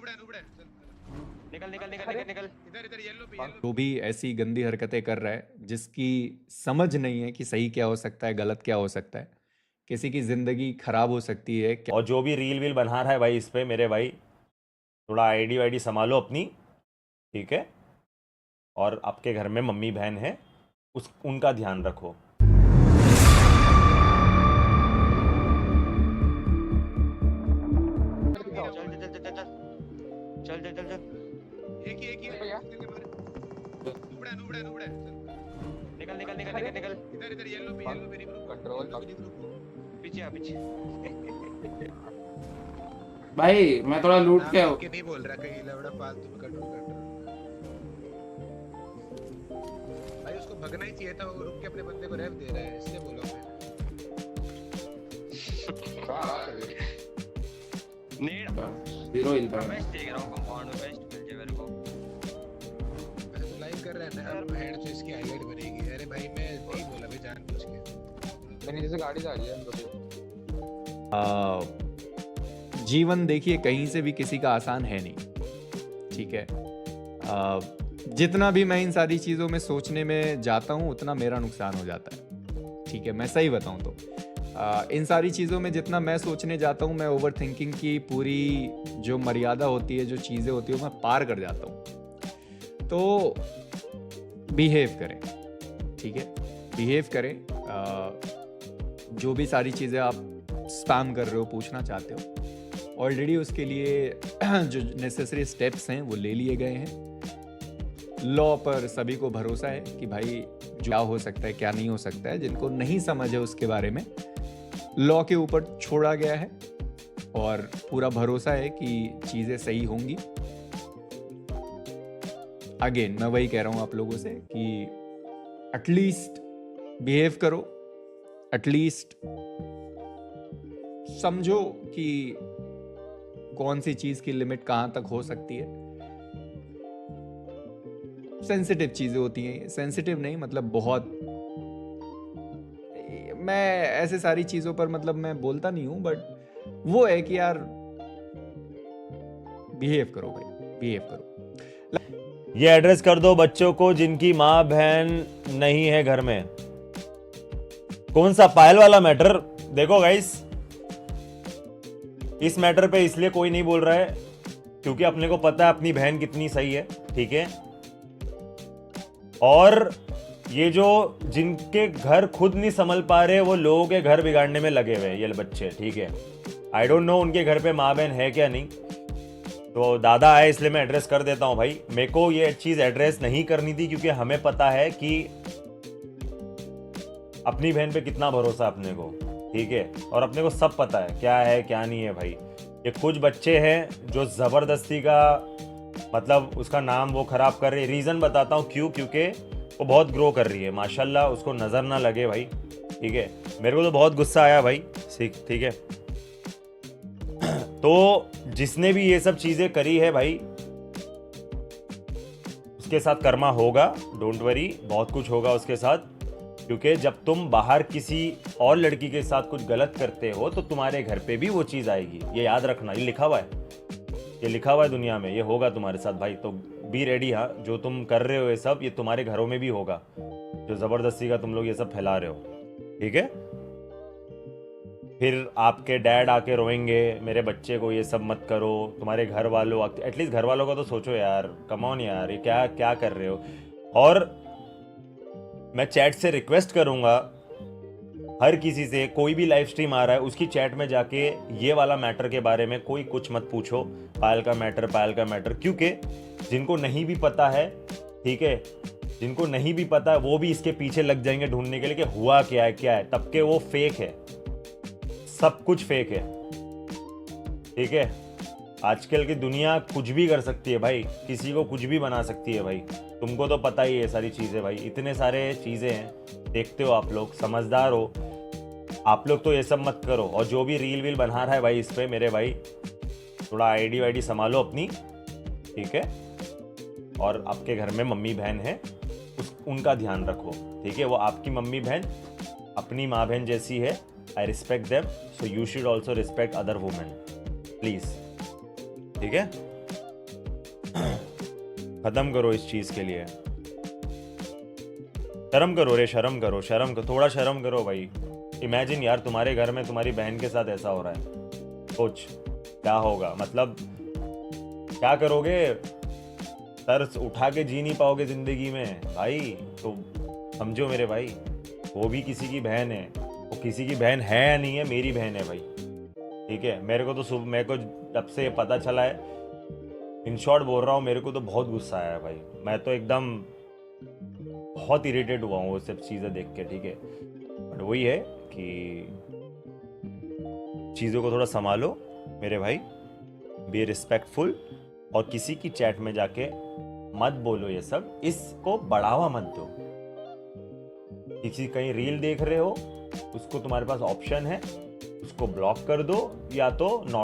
निकल निकल निकल निकल निकल। इधर इधर येलो पे जो भी ऐसी गंदी हरकतें कर रहा है जिसकी समझ नहीं है कि सही क्या हो सकता है गलत क्या हो सकता है, किसी की जिंदगी खराब हो सकती है क्या। और जो भी रील वील बना रहा है भाई इस पे, मेरे भाई थोड़ा आईडी वाईडी संभालो अपनी, ठीक है। और आपके घर में मम्मी बहन है, उनका ध्यान रखो। चल चल चल चल चल चल चल चल। एक ही भैया। नुबड़ा नुबड़ा नुबड़ा निकल निकल निकल निकल निकल। इधर इधर येलो पे रिग्रुप कंट्रोल पीछे आ पीछे। भाई मैं थोड़ा लूट के के नहीं बोल रहा कहीं लवड़ा फालतू में कंट्रोल कर रहा। भाई उसको भगना ही चाहिए था, वो रुक के अपने बंदे को रेव दे रहा है, इसलिए बोला मैंने। नीड जीरो हिल पे बेस्ट देख रहा हूं, कंपाउंड में बेस्ट मिल जाए मेरे को। अच्छा लाइव कर रहा है ना, अब हेड से इसकी हाईलाइट बनेगी। अरे भाई मैं नहीं बोला भाई, जानबूझ के। मैंने जैसे गाड़ी जा रही है हम जीवन देखिए कहीं से भी किसी का आसान है नहीं, ठीक है। जितना भी मैं इन सारी चीज़ों में सोचने में जाता हूँ उतना मेरा नुकसान हो जाता है, ठीक है। मैं सही बताऊँ तो इन सारी चीज़ों में जितना मैं सोचने जाता हूँ, मैं ओवर थिंकिंग की पूरी जो मर्यादा होती है, जो चीज़ें होती है, वो मैं पार कर जाता हूँ। तो बिहेव करें, ठीक है, बिहेव करें। जो भी सारी चीज़ें आप स्पैम कर रहे हो, पूछना चाहते हो, ऑलरेडी उसके लिए जो नेसेसरी स्टेप्स हैं वो ले लिए गए हैं। लॉ पर सभी को भरोसा है कि भाई जो क्या हो सकता है क्या नहीं हो सकता है, जिनको नहीं समझ है उसके बारे में लॉ के ऊपर छोड़ा गया है और पूरा भरोसा है कि चीज़ें सही होंगी। अगेन मैं वही कह रहा हूँ आप लोगों से कि एटलीस्ट बिहेव करो, एटलीस्ट समझो कि कौन सी चीज़ की लिमिट कहाँ तक हो सकती है। सेंसिटिव चीज़ें होती हैं, सेंसिटिव नहीं मतलब बहुत, मैं ऐसे सारी चीज़ों पर मतलब मैं बोलता नहीं हूँ, बट वो है कि यार बिहेव करो भाई, बिहेव करो। ये एड्रेस कर दो बच्चों को जिनकी माँ बहन नहीं है घर में। कौन सा पायल वाला मैटर? देखो गाइस, इस मैटर पे इसलिए कोई नहीं बोल रहा है क्योंकि अपने को पता है अपनी बहन कितनी सही है, ठीक है। और ये जो जिनके घर खुद नहीं संभल पा रहे, वो लोगों के घर बिगाड़ने में लगे हुए ये बच्चे, ठीक है। आई डोंट नो उनके घर पे माँ बहन है क्या नहीं, तो दादा आए इसलिए मैं एड्रेस कर देता हूँ भाई। मेरे को ये चीज़ एड्रेस नहीं करनी थी क्योंकि हमें पता है कि अपनी बहन पे कितना भरोसा अपने को, ठीक है। और अपने को सब पता है क्या है क्या नहीं है भाई। ये कुछ बच्चे हैं जो ज़बरदस्ती का मतलब उसका नाम वो ख़राब कर रहे। रीज़न बताता हूँ क्यों, क्योंकि वो बहुत ग्रो कर रही है माशाल्लाह, उसको नज़र ना लगे भाई, ठीक है। मेरे को तो बहुत गुस्सा आया भाई, ठीक है। तो जिसने भी ये सब चीज़ें करी है भाई, उसके साथ कर्मा होगा, डोंट वरी, बहुत कुछ होगा उसके साथ। क्योंकि जब तुम बाहर किसी और लड़की के साथ कुछ गलत करते हो तो तुम्हारे घर पे भी वो चीज़ आएगी, ये याद रखना। ये लिखा हुआ है, ये लिखा हुआ है दुनिया में, ये होगा तुम्हारे साथ भाई। तो बी रेडी। हाँ, जो तुम कर रहे हो ये सब, ये तुम्हारे घरों में भी होगा, जो ज़बरदस्ती का तुम लोग ये सब फैला रहे हो, ठीक है। फिर आपके डैड आके रोएंगे मेरे बच्चे को ये सब मत करो। तुम्हारे घर वालों, एटलीस्ट घर वालों का तो सोचो यार, कम ऑन यार, ये क्या क्या कर रहे हो। और मैं चैट से रिक्वेस्ट करूंगा हर किसी से, कोई भी लाइव स्ट्रीम आ रहा है उसकी चैट में जाके ये वाला मैटर के बारे में कोई कुछ मत पूछो, पायल का मैटर, क्योंकि जिनको नहीं भी पता है, ठीक है, जिनको नहीं भी पता है वो भी इसके पीछे लग जाएंगे ढूंढने के लिए कि हुआ क्या है, तब के वो फेक है, सब कुछ फेक है, ठीक है। आजकल की दुनिया कुछ भी कर सकती है भाई, किसी को कुछ भी बना सकती है भाई। तुमको तो पता ही है सारी चीज़ें भाई, इतने सारे चीज़ें हैं, देखते हो आप लोग, समझदार हो आप लोग, तो ये सब मत करो। और जो भी रील वील बना रहा है भाई इस पे, मेरे भाई थोड़ा आईडी वाईडी संभालो अपनी, ठीक है। और आपके घर में मम्मी बहन है, उनका ध्यान रखो, ठीक है। वो आपकी मम्मी बहन अपनी माँ बहन जैसी है। I respect them, so you should also respect other women, please, ठीक है। खत्म करो इस चीज के लिए। शर्म करो रे, शर्म करो, शर्म करो, थोड़ा शर्म करो भाई। इमेजिन यार तुम्हारे घर में तुम्हारी बहन के साथ ऐसा हो रहा है, सोच क्या होगा। मतलब क्या करोगे, सर उठा के जी नहीं पाओगे जिंदगी में भाई। तो समझो मेरे भाई, वो भी किसी की बहन है, वो किसी की बहन है या नहीं है, मेरी बहन है भाई, ठीक है। मेरे को तो मेरे को जब से ये पता चला है, इन शॉर्ट बोल रहा हूँ, मेरे को तो बहुत गुस्सा आया है भाई। मैं तो एकदम बहुत इरिटेट हुआ हूँ वो सब चीज़ें देख के, ठीक है। बट वही है कि चीज़ों को थोड़ा संभालो मेरे भाई, बी रिस्पेक्टफुल, और किसी की चैट में जाके मत बोलो ये सब, इसको बढ़ावा मत दो। किसी कहीं रील देख रहे हो, उसको तुम्हारे पास ऑप्शन है, उसको ब्लॉक कर दो या तो